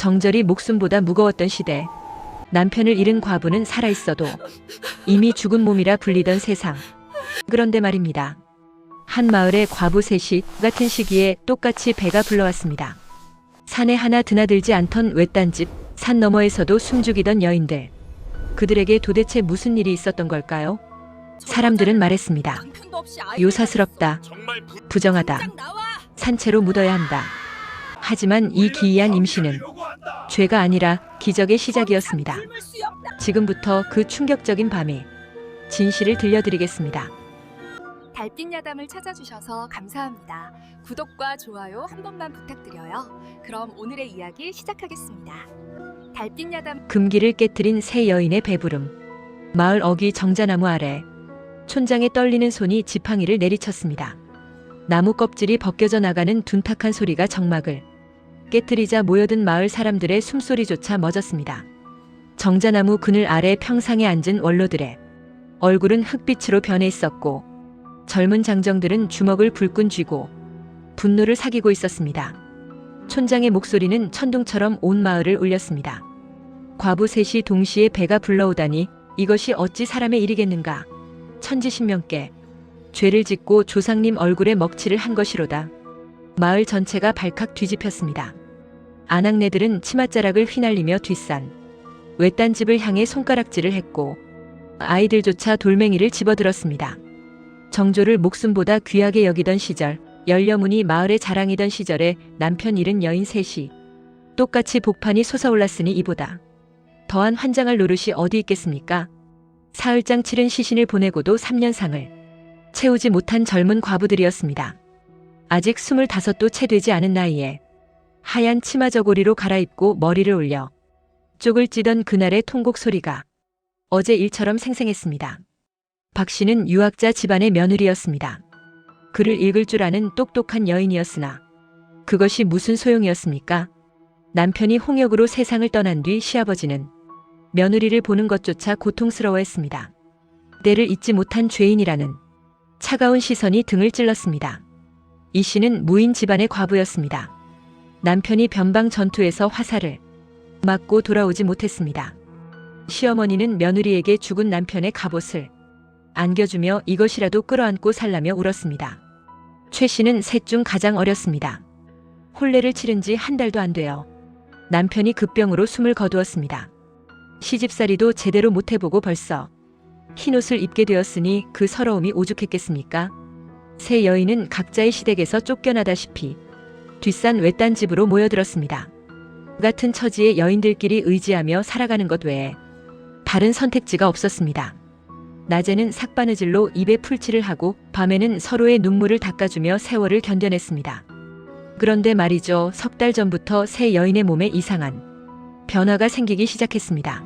정절이 목숨보다 무거웠던 시대. 남편을 잃은 과부는 살아있어도 이미 죽은 몸이라 불리던 세상. 그런데 말입니다. 한 마을에 과부 셋이 같은 시기에 똑같이 배가 불러왔습니다. 산에 하나 드나들지 않던 외딴집, 산 너머에서도 숨죽이던 여인들. 그들에게 도대체 무슨 일이 있었던 걸까요? 사람들은 말했습니다. 요사스럽다. 부정하다. 산채로 묻어야 한다. 하지만 이 기이한 임신은 죄가 아니라 기적의 시작이었습니다. 지금부터 그 충격적인 밤의 진실을 들려드리겠습니다. 달빛 야담을 찾아주셔서 감사합니다. 구독과 좋아요 한 번만 부탁드려요. 그럼 오늘의 이야기 시작하겠습니다. 달빛 야담. 금기를 깨뜨린 세 여인의 배부름. 마을 어귀 정자나무 아래 촌장의 떨리는 손이 지팡이를 내리쳤습니다. 나무 껍질이 벗겨져 나가는 둔탁한 소리가 정막을 깨트리자 모여든 마을 사람들의 숨소리조차 멎었습니다. 정자나무 그늘 아래 평상에 앉은 원로들의 얼굴은 흑빛으로 변해 있었고 젊은 장정들은 주먹을 불끈 쥐고 분노를 사기고 있었습니다. 촌장의 목소리는 천둥처럼 온 마을을 울렸습니다. 과부 셋이 동시에 배가 불러오다니 이것이 어찌 사람의 일이겠는가. 천지신명께 죄를 짓고 조상님 얼굴에 먹칠을 한 것이로다. 마을 전체가 발칵 뒤집혔습니다. 아낙네들은 치맛자락을 휘날리며 뒷산 외딴 집을 향해 손가락질을 했고 아이들조차 돌멩이를 집어들었습니다. 정조를 목숨보다 귀하게 여기던 시절, 열려문이 마을의 자랑이던 시절에 남편 잃은 여인 셋이 똑같이 복판이 솟아올랐으니 이보다 더한 환장할 노릇이 어디 있겠습니까? 사흘장 치른 시신을 보내고도 3년상을 채우지 못한 젊은 과부들이었습니다. 아직 25도 채 되지 않은 나이에 하얀 치마 저고리로 갈아입고 머리를 올려 쪽을 찌던 그날의 통곡 소리가 어제 일처럼 생생했습니다. 박 씨는 유학자 집안의 며느리였습니다. 글을 읽을 줄 아는 똑똑한 여인이었으나 그것이 무슨 소용이었습니까? 남편이 홍역으로 세상을 떠난 뒤 시아버지는 며느리를 보는 것조차 고통스러워했습니다. 때를 잊지 못한 죄인이라는 차가운 시선이 등을 찔렀습니다. 이 씨는 무인 집안의 과부였습니다. 남편이 변방 전투에서 화살을 맞고 돌아오지 못했습니다. 시어머니는 며느리에게 죽은 남편의 갑옷을 안겨주며 이것이라도 끌어안고 살라며 울었습니다. 최 씨는 셋 중 가장 어렸습니다. 혼례를 치른 지 한 달도 안 돼요. 남편이 급병으로 숨을 거두었습니다. 시집살이도 제대로 못해보고 벌써 흰옷을 입게 되었으니 그 서러움이 오죽했겠습니까? 세 여인은 각자의 시댁에서 쫓겨나다시피 뒷산 외딴 집으로 모여들었습니다. 같은 처지의 여인들끼리 의지하며 살아가는 것 외에 다른 선택지가 없었습니다. 낮에는 삭바느질로 입에 풀칠을 하고 밤에는 서로의 눈물을 닦아주며 세월을 견뎌냈습니다. 그런데 말이죠. 석 달 전부터 세 여인의 몸에 이상한 변화가 생기기 시작했습니다.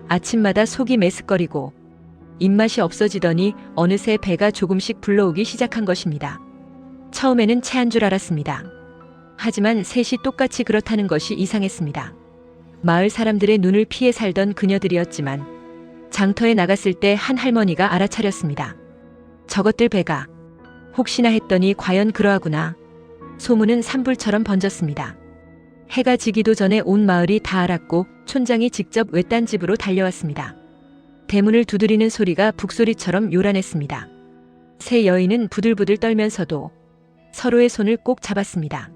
아침마다 속이 메스꺼리고 입맛이 없어지더니 어느새 배가 조금씩 불러오기 시작한 것입니다. 처음에는 체한 줄 알았습니다. 하지만 셋이 똑같이 그렇다는 것이 이상했습니다. 마을 사람들의 눈을 피해 살던 그녀들이었지만 장터에 나갔을 때 한 할머니가 알아차렸습니다. 저것들 배가 혹시나 했더니 과연 그러하구나. 소문은 산불처럼 번졌습니다. 해가 지기도 전에 온 마을이 다 알았고 촌장이 직접 외딴 집으로 달려왔습니다. 대문을 두드리는 소리가 북소리처럼 요란했습니다. 세 여인은 부들부들 떨면서도 서로의 손을 꼭 잡았습니다.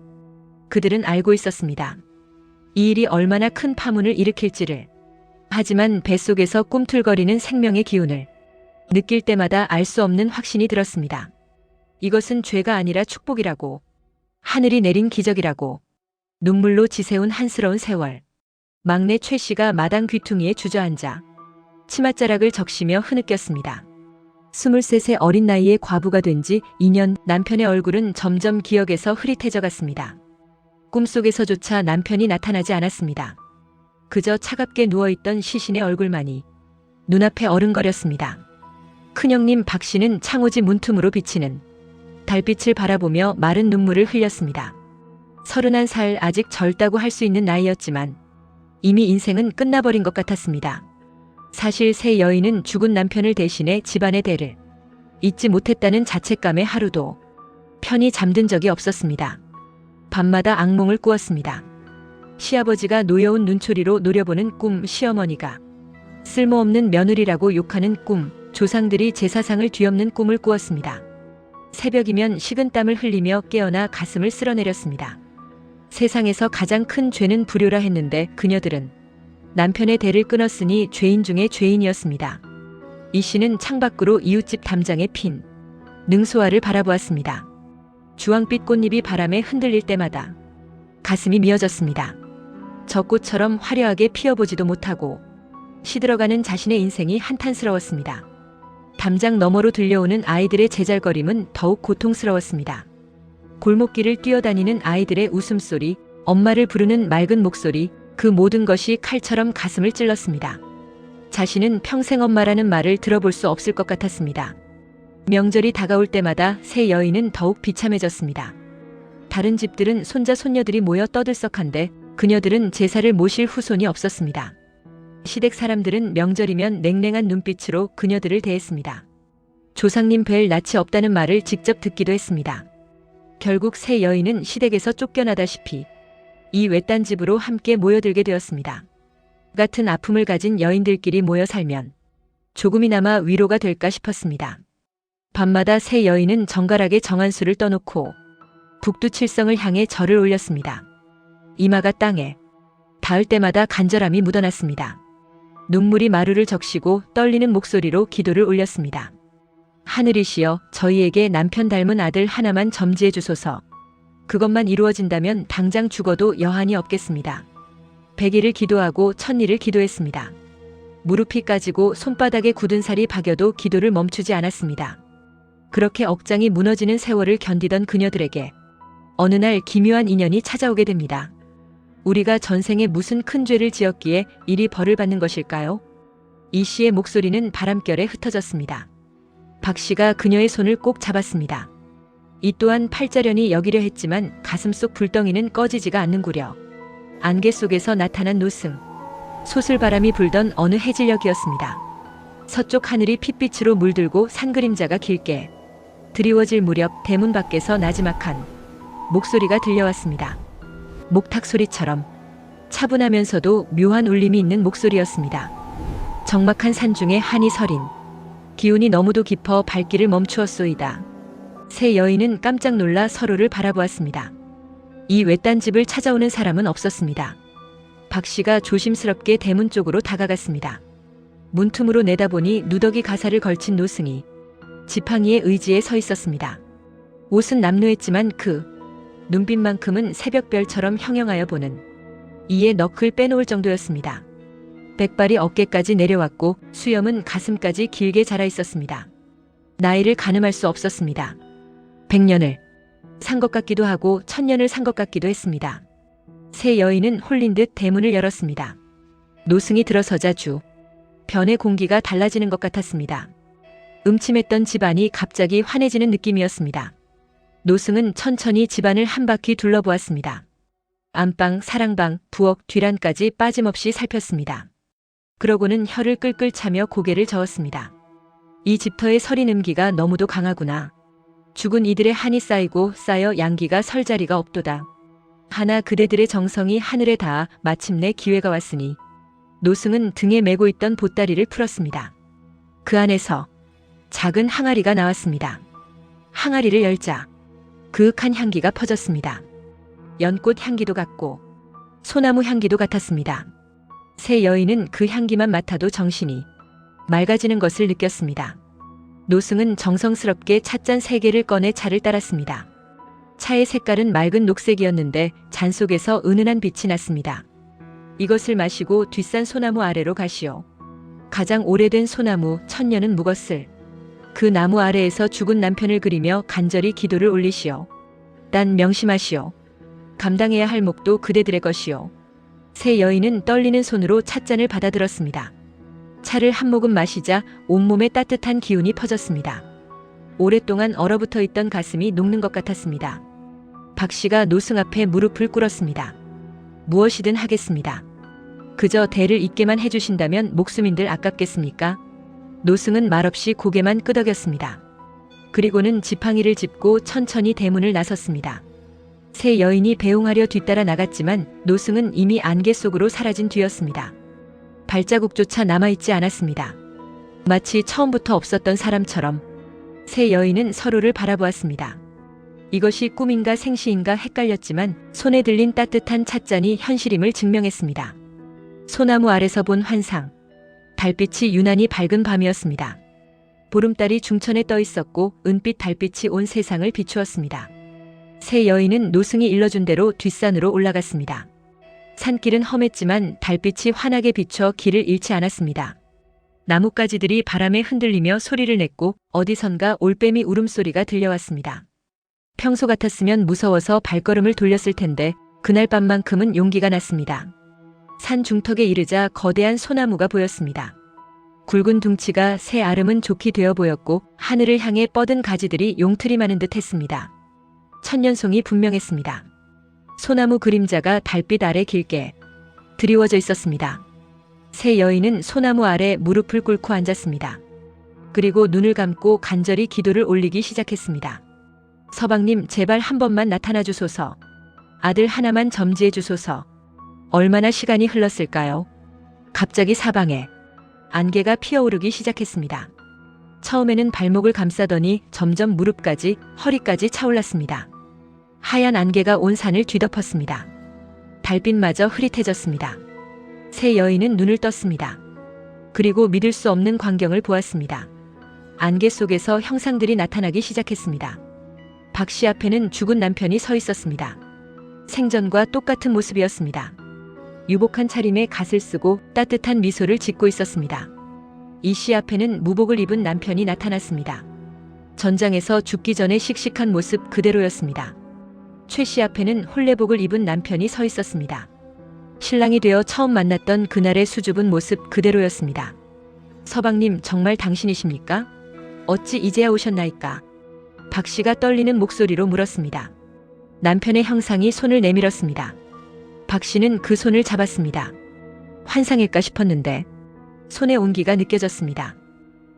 그들은 알고 있었습니다. 이 일이 얼마나 큰 파문을 일으킬지를. 하지만 뱃속에서 꿈틀거리는 생명의 기운을 느낄 때마다 알 수 없는 확신이 들었습니다. 이것은 죄가 아니라 축복이라고, 하늘이 내린 기적이라고, 눈물로 지새운 한스러운 세월. 막내 최 씨가 마당 귀퉁이에 주저앉아 치맛자락을 적시며 흐느꼈습니다. 23세 어린 나이에 과부가 된 지 2년, 남편의 얼굴은 점점 기억에서 흐릿해져 갔습니다. 꿈속에서조차 남편이 나타나지 않았습니다. 그저 차갑게 누워있던 시신의 얼굴만이 눈앞에 어른거렸습니다. 큰형님 박 씨는 창호지 문틈으로 비치는 달빛을 바라보며 마른 눈물을 흘렸습니다. 31살 아직 젊다고 할 수 있는 나이였지만 이미 인생은 끝나버린 것 같았습니다. 사실 세 여인은 죽은 남편을 대신해 집안의 대를 잊지 못했다는 자책감에 하루도 편히 잠든 적이 없었습니다. 밤마다 악몽을 꾸었습니다. 시아버지가 노여운 눈초리로 노려보는 꿈, 시어머니가 쓸모없는 며느리라고 욕하는 꿈, 조상들이 제사상을 뒤엎는 꿈을 꾸었습니다. 새벽이면 식은땀을 흘리며 깨어나 가슴을 쓸어내렸습니다. 세상에서 가장 큰 죄는 불효라 했는데 그녀들은 남편의 대를 끊었으니 죄인 중에 죄인이었습니다. 이 씨는 창밖으로 이웃집 담장에 핀 능소화를 바라보았습니다. 주황빛 꽃잎이 바람에 흔들릴 때마다 가슴이 미어졌습니다. 저 꽃처럼 화려하게 피어보지도 못하고 시들어가는 자신의 인생이 한탄스러웠습니다. 담장 너머로 들려오는 아이들의 제잘거림은 더욱 고통스러웠습니다. 골목길을 뛰어다니는 아이들의 웃음소리, 엄마를 부르는 맑은 목소리, 그 모든 것이 칼처럼 가슴을 찔렀습니다. 자신은 평생 엄마라는 말을 들어볼 수 없을 것 같았습니다. 명절이 다가올 때마다 새 여인은 더욱 비참해졌습니다. 다른 집들은 손자 손녀들이 모여 떠들썩한데 그녀들은 제사를 모실 후손이 없었습니다. 시댁 사람들은 명절이면 냉랭한 눈빛으로 그녀들을 대했습니다. 조상님 뵐 낯이 없다는 말을 직접 듣기도 했습니다. 결국 새 여인은 시댁에서 쫓겨나다시피 이 외딴 집으로 함께 모여들게 되었습니다. 같은 아픔을 가진 여인들끼리 모여 살면 조금이나마 위로가 될까 싶었습니다. 밤마다 새 여인은 정갈하게 정한수를 떠놓고 북두칠성을 향해 절을 올렸습니다. 이마가 땅에 닿을 때마다 간절함이 묻어났습니다. 눈물이 마루를 적시고 떨리는 목소리로 기도를 올렸습니다. 하늘이시여, 저희에게 남편 닮은 아들 하나만 점지해 주소서. 그것만 이루어진다면 당장 죽어도 여한이 없겠습니다. 100일을 기도하고 1000일을 기도했습니다. 무릎이 까지고 손바닥에 굳은 살이 박여도 기도를 멈추지 않았습니다. 그렇게 억장이 무너지는 세월을 견디던 그녀들에게 어느 날 기묘한 인연이 찾아오게 됩니다. 우리가 전생에 무슨 큰 죄를 지었기에 이리 벌을 받는 것일까요? 이 씨의 목소리는 바람결에 흩어졌습니다. 박 씨가 그녀의 손을 꼭 잡았습니다. 이 또한 팔자련이 여기려 했지만 가슴속 불덩이는 꺼지지가 않는구려. 안개 속에서 나타난 노승. 소슬바람이 불던 어느 해질녘이었습니다. 서쪽 하늘이 핏빛으로 물들고 산그림자가 길게 드리워질 무렵 대문 밖에서 나지막한 목소리가 들려왔습니다. 목탁 소리처럼 차분하면서도 묘한 울림이 있는 목소리였습니다. 적막한 산중에 한이 서린 기운이 너무도 깊어 발길을 멈추었소이다. 새 여인은 깜짝 놀라 서로를 바라보았습니다. 이 외딴 집을 찾아오는 사람은 없었습니다. 박 씨가 조심스럽게 대문 쪽으로 다가갔습니다. 문틈으로 내다보니 누더기 가사를 걸친 노승이 지팡이의 의지에 서 있었습니다. 옷은 남루했지만 그 눈빛만큼은 새벽별처럼 형형하여 보는 이에 너클 빼놓을 정도였습니다. 백발이 어깨까지 내려왔고 수염은 가슴까지 길게 자라 있었습니다. 나이를 가늠할 수 없었습니다. 100년을 산 것 같기도 하고 1000년을 산 것 같기도 했습니다. 새 여인은 홀린 듯 대문을 열었습니다. 노승이 들어서자 주 변의 공기가 달라지는 것 같았습니다. 음침했던 집안이 갑자기 환해지는 느낌이었습니다. 노승은 천천히 집안을 한 바퀴 둘러보았습니다. 안방, 사랑방, 부엌, 뒤란까지 빠짐없이 살폈습니다. 그러고는 혀를 끌끌 차며 고개를 저었습니다. 이 집터의 서린 음기가 너무도 강하구나. 죽은 이들의 한이 쌓이고 쌓여 양기가 설 자리가 없도다. 하나 그대들의 정성이 하늘에 닿아 마침내 기회가 왔으니 노승은 등에 메고 있던 보따리를 풀었습니다. 그 안에서 작은 항아리가 나왔습니다. 항아리를 열자 그윽한 향기가 퍼졌습니다. 연꽃 향기도 같고 소나무 향기도 같았습니다. 새 여인은 그 향기만 맡아도 정신이 맑아지는 것을 느꼈습니다. 노승은 정성스럽게 찻잔 3개를 꺼내 차를 따랐습니다. 차의 색깔은 맑은 녹색이었는데 잔 속에서 은은한 빛이 났습니다. 이것을 마시고 뒷산 소나무 아래로 가시오. 가장 오래된 소나무 1000년은 묵었을 그 나무 아래에서 죽은 남편을 그리며 간절히 기도를 올리시오. 단 명심하시오. 감당해야 할 몫도 그대들의 것이오. 새 여인은 떨리는 손으로 찻잔을 받아들었습니다. 차를 한 모금 마시자 온몸에 따뜻한 기운이 퍼졌습니다. 오랫동안 얼어붙어 있던 가슴이 녹는 것 같았습니다. 박 씨가 노승 앞에 무릎을 꿇었습니다. 무엇이든 하겠습니다. 그저 대를 잇게만 해주신다면 목숨인들 아깝겠습니까? 노승은 말없이 고개만 끄덕였습니다. 그리고는 지팡이를 짚고 천천히 대문을 나섰습니다. 새 여인이 배웅하려 뒤따라 나갔지만 노승은 이미 안개 속으로 사라진 뒤였습니다. 발자국조차 남아있지 않았습니다. 마치 처음부터 없었던 사람처럼 새 여인은 서로를 바라보았습니다. 이것이 꿈인가 생시인가 헷갈렸지만 손에 들린 따뜻한 찻잔이 현실임을 증명했습니다. 소나무 아래서 본 환상. 달빛이 유난히 밝은 밤이었습니다. 보름달이 중천에 떠 있었고 은빛 달빛이 온 세상을 비추었습니다. 새 여인은 노승이 일러준 대로 뒷산으로 올라갔습니다. 산길은 험했지만 달빛이 환하게 비춰 길을 잃지 않았습니다. 나뭇가지들이 바람에 흔들리며 소리를 냈고 어디선가 올빼미 울음소리가 들려왔습니다. 평소 같았으면 무서워서 발걸음을 돌렸을 텐데 그날 밤만큼은 용기가 났습니다. 산 중턱에 이르자 거대한 소나무가 보였습니다. 굵은 둥치가 새 아름은 좋게 되어 보였고 하늘을 향해 뻗은 가지들이 용트림하는 듯 했습니다. 천년송이 분명했습니다. 소나무 그림자가 달빛 아래 길게 드리워져 있었습니다. 새 여인은 소나무 아래 무릎을 꿇고 앉았습니다. 그리고 눈을 감고 간절히 기도를 올리기 시작했습니다. 서방님, 제발 한 번만 나타나 주소서. 아들 하나만 점지해 주소서. 얼마나 시간이 흘렀을까요? 갑자기 사방에 안개가 피어오르기 시작했습니다. 처음에는 발목을 감싸더니 점점 무릎까지, 허리까지 차올랐습니다. 하얀 안개가 온 산을 뒤덮었습니다. 달빛마저 흐릿해졌습니다. 새 여인은 눈을 떴습니다. 그리고 믿을 수 없는 광경을 보았습니다. 안개 속에서 형상들이 나타나기 시작했습니다. 박 씨 앞에는 죽은 남편이 서 있었습니다. 생전과 똑같은 모습이었습니다. 유복한 차림에 갓을 쓰고 따뜻한 미소를 짓고 있었습니다. 이 씨 앞에는 무복을 입은 남편이 나타났습니다. 전장에서 죽기 전에 씩씩한 모습 그대로였습니다. 최 씨 앞에는 홀레복을 입은 남편이 서 있었습니다. 신랑이 되어 처음 만났던 그날의 수줍은 모습 그대로였습니다. 서방님, 정말 당신이십니까? 어찌 이제야 오셨나이까? 박 씨가 떨리는 목소리로 물었습니다. 남편의 형상이 손을 내밀었습니다. 박 씨는 그 손을 잡았습니다. 환상일까 싶었는데 손의 온기가 느껴졌습니다.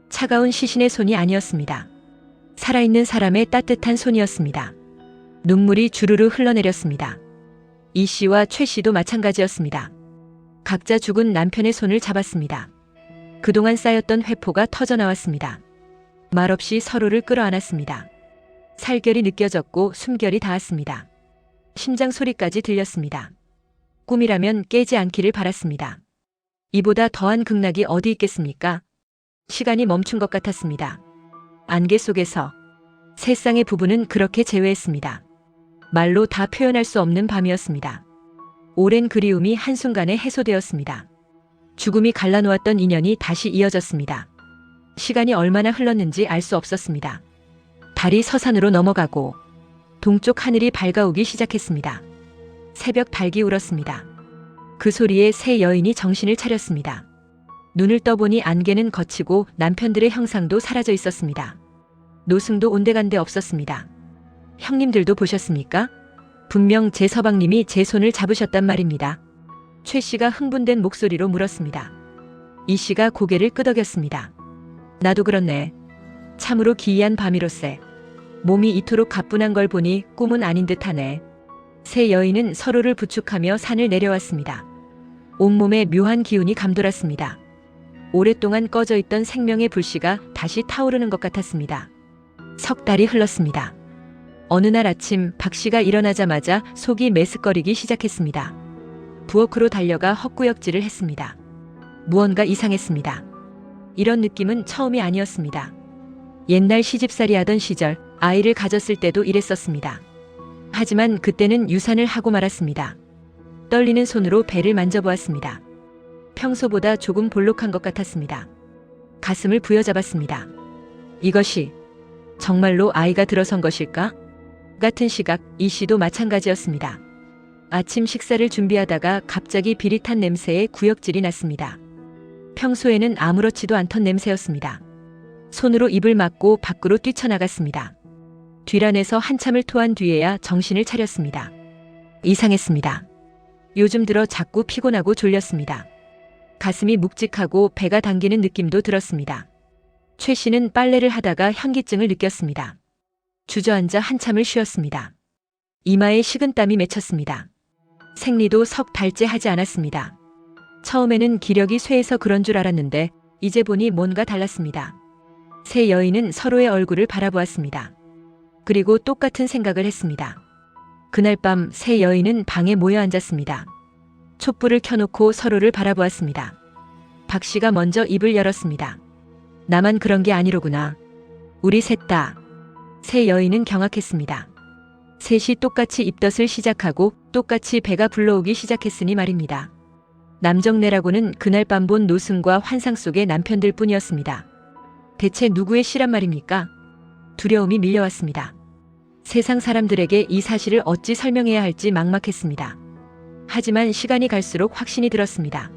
차가운 시신의 손이 아니었습니다. 살아있는 사람의 따뜻한 손이었습니다. 눈물이 주르르 흘러내렸습니다. 이 씨와 최 씨도 마찬가지였습니다. 각자 죽은 남편의 손을 잡았습니다. 그동안 쌓였던 회포가 터져나왔습니다. 말없이 서로를 끌어안았습니다. 살결이 느껴졌고 숨결이 닿았습니다. 심장 소리까지 들렸습니다. 꿈이라면 깨지 않기를 바랐습니다. 이보다 더한 극락이 어디 있겠습니까? 시간이 멈춘 것 같았습니다. 안개 속에서 세 쌍의 부부는 그렇게 재회했습니다. 말로 다 표현할 수 없는 밤이었습니다. 오랜 그리움이 한순간에 해소되었습니다. 죽음이 갈라놓았던 인연이 다시 이어졌습니다. 시간이 얼마나 흘렀는지 알 수 없었습니다. 달이 서산으로 넘어가고 동쪽 하늘이 밝아오기 시작했습니다. 새벽 닭이 울었습니다. 그 소리에 새 여인이 정신을 차렸습니다. 눈을 떠보니 안개는 걷히고 남편들의 형상도 사라져 있었습니다. 노승도 온데간데 없었습니다. 형님들도 보셨습니까? 분명 제 서방님이 제 손을 잡으셨단 말입니다. 최 씨가 흥분된 목소리로 물었습니다. 이 씨가 고개를 끄덕였습니다. 나도 그렇네. 참으로 기이한 밤이로세. 몸이 이토록 가뿐한 걸 보니 꿈은 아닌 듯하네. 새 여인은 서로를 부축하며 산을 내려왔습니다. 온몸에 묘한 기운이 감돌았습니다. 오랫동안 꺼져 있던 생명의 불씨가 다시 타오르는 것 같았습니다. 석 달이 흘렀습니다. 어느 날 아침 박 씨가 일어나자마자 속이 메스꺼리기 시작했습니다. 부엌으로 달려가 헛구역질을 했습니다. 무언가 이상했습니다. 이런 느낌은 처음이 아니었습니다. 옛날 시집살이 하던 시절 아이를 가졌을 때도 이랬었습니다. 하지만 그때는 유산을 하고 말았습니다. 떨리는 손으로 배를 만져보았습니다. 평소보다 조금 볼록한 것 같았습니다. 가슴을 부여잡았습니다. 이것이 정말로 아이가 들어선 것일까? 같은 시각 이 씨도 마찬가지였습니다. 아침 식사를 준비하다가 갑자기 비릿한 냄새에 구역질이 났습니다. 평소에는 아무렇지도 않던 냄새였습니다. 손으로 입을 막고 밖으로 뛰쳐나갔습니다. 뒤란에서 한참을 토한 뒤에야 정신을 차렸습니다. 이상했습니다. 요즘 들어 자꾸 피곤하고 졸렸습니다. 가슴이 묵직하고 배가 당기는 느낌도 들었습니다. 최 씨는 빨래를 하다가 현기증을 느꼈습니다. 주저앉아 한참을 쉬었습니다. 이마에 식은땀이 맺혔습니다. 생리도 석 달째 하지 않았습니다. 처음에는 기력이 쇠해서 그런 줄 알았는데 이제 보니 뭔가 달랐습니다. 세 여인은 서로의 얼굴을 바라보았습니다. 그리고 똑같은 생각을 했습니다. 그날 밤 세 여인은 방에 모여 앉았습니다. 촛불을 켜놓고 서로를 바라보았습니다. 박 씨가 먼저 입을 열었습니다. 나만 그런 게 아니로구나. 우리 셋 다. 세 여인은 경악했습니다. 셋이 똑같이 입덧을 시작하고 똑같이 배가 불러오기 시작했으니 말입니다. 남정네라고는 그날 밤 본 노승과 환상 속의 남편들 뿐이었습니다. 대체 누구의 시란 말입니까? 두려움이 밀려왔습니다. 세상 사람들에게 이 사실을 어찌 설명해야 할지 막막했습니다. 하지만 시간이 갈수록 확신이 들었습니다.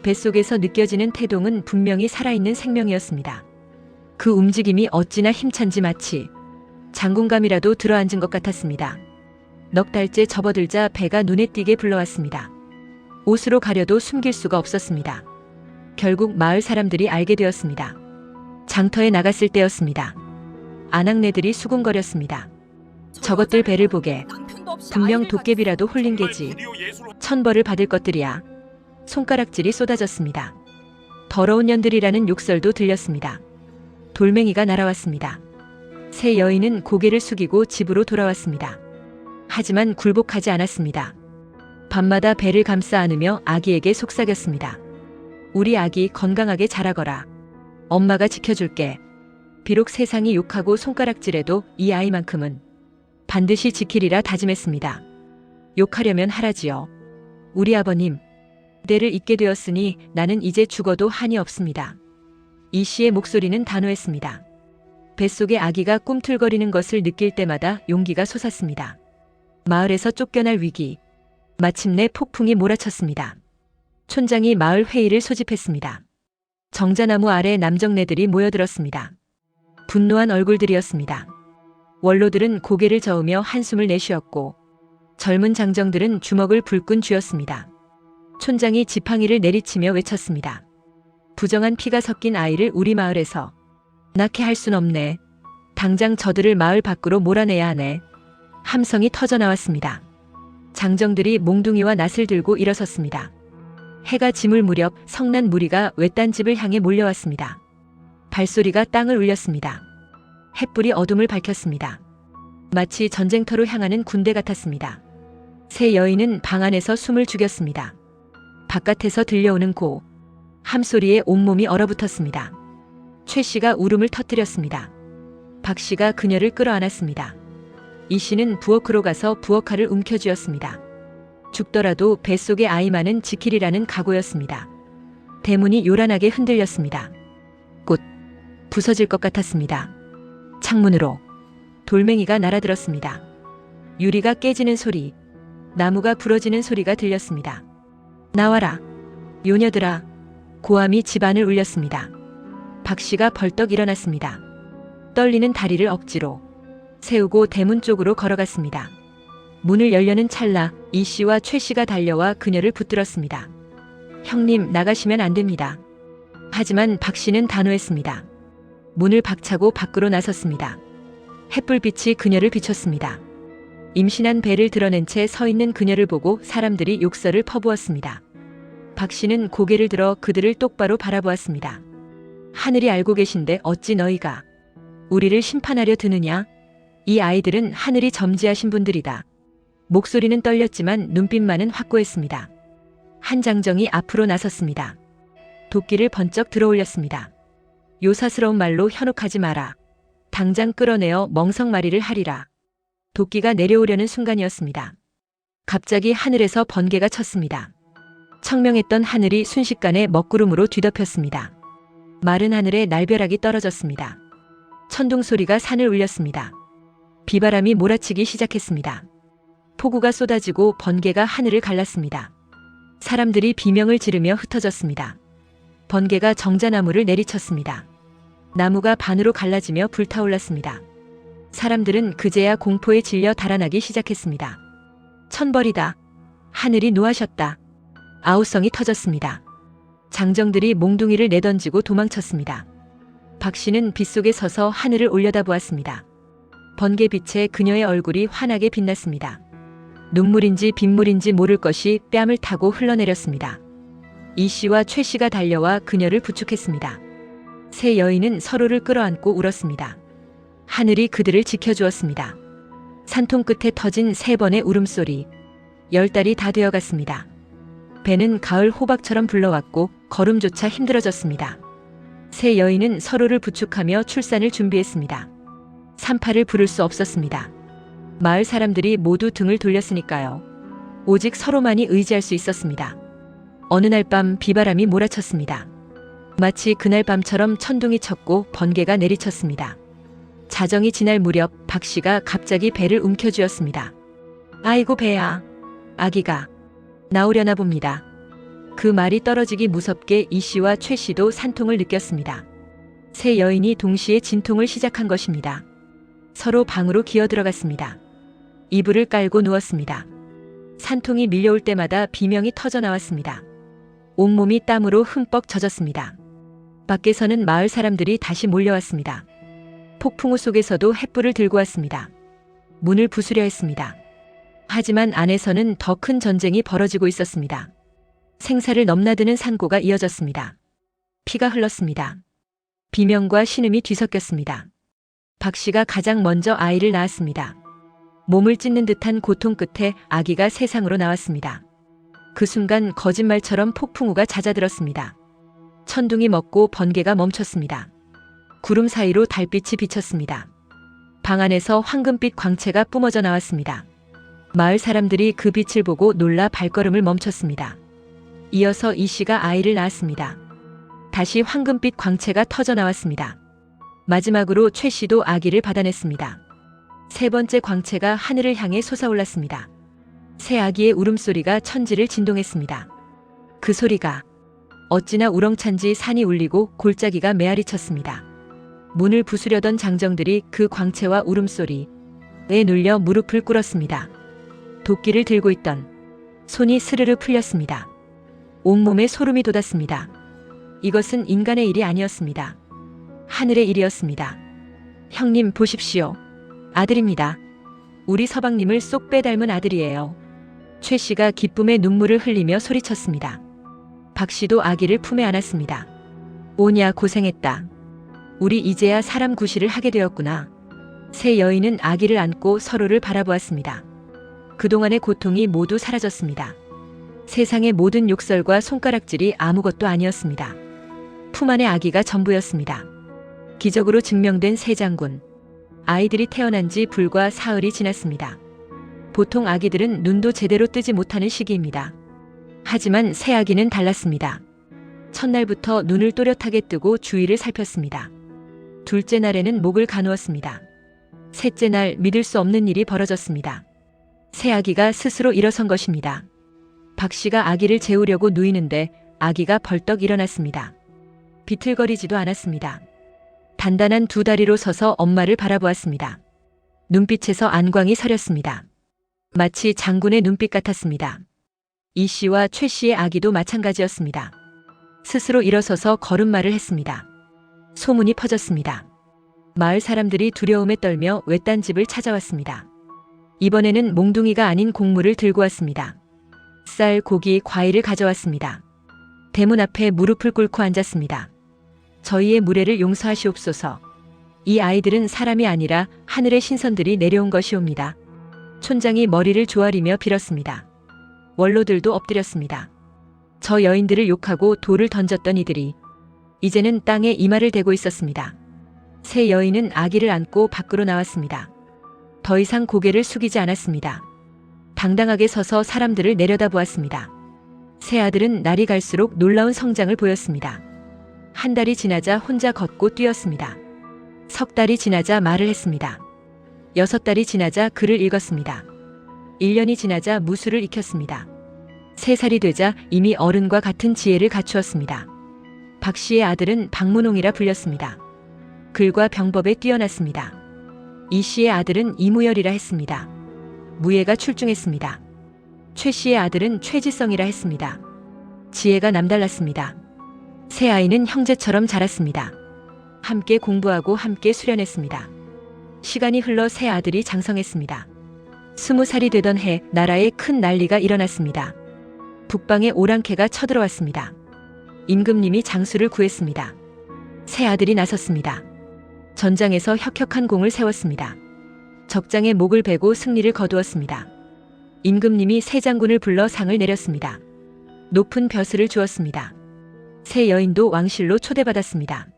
뱃속에서 느껴지는 태동은 분명히 살아있는 생명이었습니다. 그 움직임이 어찌나 힘찬지 마치 장군감이라도 들어앉은 것 같았습니다. 넉 달째 접어들자 배가 눈에 띄게 불러왔습니다. 옷으로 가려도 숨길 수가 없었습니다. 결국 마을 사람들이 알게 되었습니다. 장터에 나갔을 때였습니다. 아낙네들이 수군거렸습니다. 저것들 배를 보게. 분명 도깨비라도 홀린 게지. 천벌을 받을 것들이야. 손가락질이 쏟아졌습니다. 더러운 년들이라는 욕설도 들렸습니다. 돌멩이가 날아왔습니다. 세 여인은 고개를 숙이고 집으로 돌아왔습니다. 하지만 굴복하지 않았습니다. 밤마다 배를 감싸 안으며 아기에게 속삭였습니다. 우리 아기 건강하게 자라거라. 엄마가 지켜줄게. 비록 세상이 욕하고 손가락질해도 이 아이만큼은 반드시 지키리라 다짐했습니다. 욕하려면 하라지요. 우리 아버님, 때를 잊게 되었으니 나는 이제 죽어도 한이 없습니다. 이 씨의 목소리는 단호했습니다. 뱃속의 아기가 꿈틀거리는 것을 느낄 때마다 용기가 솟았습니다. 마을에서 쫓겨날 위기. 마침내 폭풍이 몰아쳤습니다. 촌장이 마을 회의를 소집했습니다. 정자나무 아래 남정네들이 모여들었습니다. 분노한 얼굴들이었습니다. 원로들은 고개를 저으며 한숨을 내쉬었고 젊은 장정들은 주먹을 불끈 쥐었습니다. 촌장이 지팡이를 내리치며 외쳤습니다. 부정한 피가 섞인 아이를 우리 마을에서 낳게 할 순 없네. 당장 저들을 마을 밖으로 몰아내야 하네. 함성이 터져나왔습니다. 장정들이 몽둥이와 낫을 들고 일어섰습니다. 해가 지물 무렵 성난 무리가 외딴 집을 향해 몰려왔습니다. 발소리가 땅을 울렸습니다. 햇불이 어둠을 밝혔습니다. 마치 전쟁터로 향하는 군대 같았습니다. 세 여인은 방 안에서 숨을 죽였습니다. 바깥에서 들려오는 고 함소리에 온몸이 얼어붙었습니다. 최 씨가 울음을 터뜨렸습니다. 박 씨가 그녀를 끌어안았습니다. 이 씨는 부엌으로 가서 부엌칼을 움켜쥐었습니다. 죽더라도 뱃속의 아이만은 지키리라는 각오였습니다. 대문이 요란하게 흔들렸습니다. 곧 부서질 것 같았습니다. 창문으로 돌멩이가 날아들었습니다. 유리가 깨지는 소리, 나무가 부러지는 소리가 들렸습니다. 나와라, 요녀들아. 고함이 집안을 울렸습니다. 박 씨가 벌떡 일어났습니다. 떨리는 다리를 억지로 세우고 대문 쪽으로 걸어갔습니다. 문을 열려는 찰나 이 씨와 최 씨가 달려와 그녀를 붙들었습니다. 형님, 나가시면 안 됩니다. 하지만 박 씨는 단호했습니다. 문을 박차고 밖으로 나섰습니다. 햇불빛이 그녀를 비췄습니다. 임신한 배를 드러낸 채 서 있는 그녀를 보고 사람들이 욕설을 퍼부었습니다. 박 씨는 고개를 들어 그들을 똑바로 바라보았습니다. 하늘이 알고 계신데 어찌 너희가 우리를 심판하려 드느냐? 이 아이들은 하늘이 점지하신 분들이다. 목소리는 떨렸지만 눈빛만은 확고했습니다. 한 장정이 앞으로 나섰습니다. 도끼를 번쩍 들어올렸습니다. 요사스러운 말로 현혹하지 마라. 당장 끌어내어 멍석마리를 하리라. 도끼가 내려오려는 순간이었습니다. 갑자기 하늘에서 번개가 쳤습니다. 청명했던 하늘이 순식간에 먹구름으로 뒤덮였습니다. 마른 하늘에 날벼락이 떨어졌습니다. 천둥 소리가 산을 울렸습니다. 비바람이 몰아치기 시작했습니다. 폭우가 쏟아지고 번개가 하늘을 갈랐습니다. 사람들이 비명을 지르며 흩어졌습니다. 번개가 정자나무를 내리쳤습니다. 나무가 반으로 갈라지며 불타올랐습니다. 사람들은 그제야 공포에 질려 달아나기 시작했습니다. 천벌이다. 하늘이 노하셨다. 아우성이 터졌습니다. 장정들이 몽둥이를 내던지고 도망쳤습니다. 박 씨는 빗속에 서서 하늘을 올려다보았습니다. 번개빛에 그녀의 얼굴이 환하게 빛났습니다. 눈물인지 빗물인지 모를 것이 뺨을 타고 흘러내렸습니다. 이 씨와 최 씨가 달려와 그녀를 부축했습니다. 세 여인은 서로를 끌어안고 울었습니다. 하늘이 그들을 지켜주었습니다. 산통 끝에 터진 3번의 울음소리. 10달이 다 되어갔습니다. 배는 가을 호박처럼 불러왔고 걸음조차 힘들어졌습니다. 세 여인은 서로를 부축하며 출산을 준비했습니다. 산파를 부를 수 없었습니다. 마을 사람들이 모두 등을 돌렸으니까요. 오직 서로만이 의지할 수 있었습니다. 어느 날 밤 비바람이 몰아쳤습니다. 마치 그날 밤처럼 천둥이 쳤고 번개가 내리쳤습니다. 자정이 지날 무렵 박 씨가 갑자기 배를 움켜쥐었습니다. 아이고 배야. 아기가 나오려나 봅니다. 그 말이 떨어지기 무섭게 이 씨와 최 씨도 산통을 느꼈습니다. 세 여인이 동시에 진통을 시작한 것입니다. 서로 방으로 기어들어갔습니다. 이불을 깔고 누웠습니다. 산통이 밀려올 때마다 비명이 터져 나왔습니다. 온몸이 땀으로 흠뻑 젖었습니다. 밖에서는 마을 사람들이 다시 몰려왔습니다. 폭풍우 속에서도 횃불을 들고 왔습니다. 문을 부수려 했습니다. 하지만 안에서는 더 큰 전쟁이 벌어지고 있었습니다. 생사를 넘나드는 산고가 이어졌습니다. 피가 흘렀습니다. 비명과 신음이 뒤섞였습니다. 박 씨가 가장 먼저 아이를 낳았습니다. 몸을 찢는 듯한 고통 끝에 아기가 세상으로 나왔습니다. 그 순간 거짓말처럼 폭풍우가 잦아들었습니다. 천둥이 멎고 번개가 멈췄습니다. 구름 사이로 달빛이 비쳤습니다. 방 안에서 황금빛 광채가 뿜어져 나왔습니다. 마을 사람들이 그 빛을 보고 놀라 발걸음을 멈췄습니다. 이어서 이 씨가 아이를 낳았습니다. 다시 황금빛 광채가 터져 나왔습니다. 마지막으로 최 씨도 아기를 받아냈습니다. 세 번째 광채가 하늘을 향해 솟아올랐습니다. 새 아기의 울음소리가 천지를 진동했습니다. 그 소리가 어찌나 우렁찬지 산이 울리고 골짜기가 메아리 쳤습니다. 문을 부수려던 장정들이 그 광채와 울음소리에 눌려 무릎을 꿇었습니다. 도끼를 들고 있던 손이 스르르 풀렸습니다. 온몸에 소름이 돋았습니다. 이것은 인간의 일이 아니었습니다. 하늘의 일이었습니다. 형님 보십시오. 아들입니다. 우리 서방님을 쏙 빼닮은 아들이에요. 최 씨가 기쁨의 눈물을 흘리며 소리쳤습니다. 박 씨도 아기를 품에 안았습니다. 오냐 고생했다. 우리 이제야 사람 구실을 하게 되었구나. 세 여인은 아기를 안고 서로를 바라보았습니다. 그동안의 고통이 모두 사라졌습니다. 세상의 모든 욕설과 손가락질이 아무것도 아니었습니다. 품 안의 아기가 전부였습니다. 기적으로 증명된 세 장군. 아이들이 태어난 지 불과 사흘이 지났습니다. 보통 아기들은 눈도 제대로 뜨지 못하는 시기입니다. 하지만 새 아기는 달랐습니다. 첫날부터 눈을 또렷하게 뜨고 주위를 살폈습니다. 둘째 날에는 목을 가누었습니다. 셋째 날 믿을 수 없는 일이 벌어졌습니다. 새 아기가 스스로 일어선 것입니다. 박 씨가 아기를 재우려고 누이는데 아기가 벌떡 일어났습니다. 비틀거리지도 않았습니다. 단단한 두 다리로 서서 엄마를 바라보았습니다. 눈빛에서 안광이 서렸습니다. 마치 장군의 눈빛 같았습니다. 이 씨와 최 씨의 아기도 마찬가지였습니다. 스스로 일어서서 걸음마를 했습니다. 소문이 퍼졌습니다. 마을 사람들이 두려움에 떨며 외딴 집을 찾아왔습니다. 이번에는 몽둥이가 아닌 곡물을 들고 왔습니다. 쌀, 고기, 과일을 가져왔습니다. 대문 앞에 무릎을 꿇고 앉았습니다. 저희의 무례를 용서하시옵소서. 이 아이들은 사람이 아니라 하늘의 신선들이 내려온 것이옵니다. 촌장이 머리를 조아리며 빌었습니다. 원로들도 엎드렸습니다. 저 여인들을 욕하고 돌을 던졌던 이들이 이제는 땅에 이마를 대고 있었습니다. 세 여인은 아기를 안고 밖으로 나왔습니다. 더 이상 고개를 숙이지 않았습니다. 당당하게 서서 사람들을 내려다보았습니다. 세 아들은 날이 갈수록 놀라운 성장을 보였습니다. 한 달이 지나자 혼자 걷고 뛰었습니다. 석 달이 지나자 말을 했습니다. 6달이 지나자 글을 읽었습니다. 1년이 지나자 무술을 익혔습니다. 3살이 되자 이미 어른과 같은 지혜를 갖추었습니다. 박 씨의 아들은 박문홍이라 불렸습니다. 글과 병법에 뛰어났습니다. 이 씨의 아들은 이무열이라 했습니다. 무예가 출중했습니다. 최 씨의 아들은 최지성이라 했습니다. 지혜가 남달랐습니다. 세 아이는 형제처럼 자랐습니다. 함께 공부하고 함께 수련했습니다. 시간이 흘러 세 아들이 장성했습니다. 20살이 되던 해 나라에 큰 난리가 일어났습니다. 북방에 오랑캐가 쳐들어왔습니다. 임금님이 장수를 구했습니다. 새 아들이 나섰습니다. 전장에서 혁혁한 공을 세웠습니다. 적장의 목을 베고 승리를 거두었습니다. 임금님이 새 장군을 불러 상을 내렸습니다. 높은 벼슬을 주었습니다. 새 여인도 왕실로 초대받았습니다.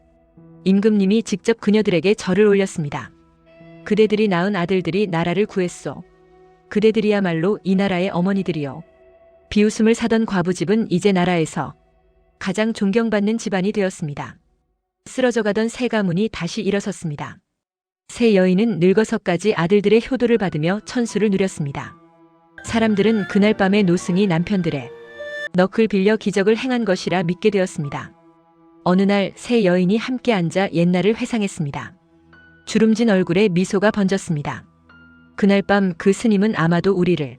임금님이 직접 그녀들에게 절을 올렸습니다. 그대들이 낳은 아들들이 나라를 구했소. 그대들이야말로 이 나라의 어머니들이요. 비웃음을 사던 과부집은 이제 나라에서 가장 존경받는 집안이 되었습니다. 쓰러져가던 새 가문이 다시 일어섰습니다. 새 여인은 늙어서까지 아들들의 효도를 받으며 천수를 누렸습니다. 사람들은 그날 밤의 노승이 남편들의 넋을 빌려 기적을 행한 것이라 믿게 되었습니다. 어느 날 새 여인이 함께 앉아 옛날을 회상했습니다. 주름진 얼굴에 미소가 번졌습니다. 그날 밤 그 스님은 아마도 우리를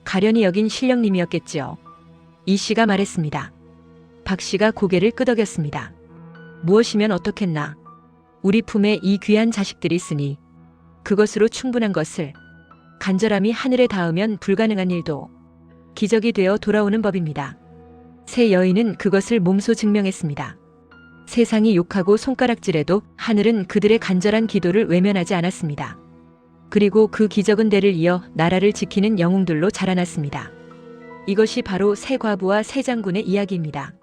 가련히 여긴 신령님이었겠지요. 이 씨가 말했습니다. 박 씨가 고개를 끄덕였습니다. 무엇이면 어떻겠나. 우리 품에 이 귀한 자식들이 있으니 그것으로 충분한 것을 간절함이 하늘에 닿으면 불가능한 일도 기적이 되어 돌아오는 법입니다. 새 여인은 그것을 몸소 증명했습니다. 세상이 욕하고 손가락질해도 하늘은 그들의 간절한 기도를 외면하지 않았습니다. 그리고 그 기적은 대를 이어 나라를 지키는 영웅들로 자라났습니다. 이것이 바로 새 과부와 새 장군의 이야기입니다.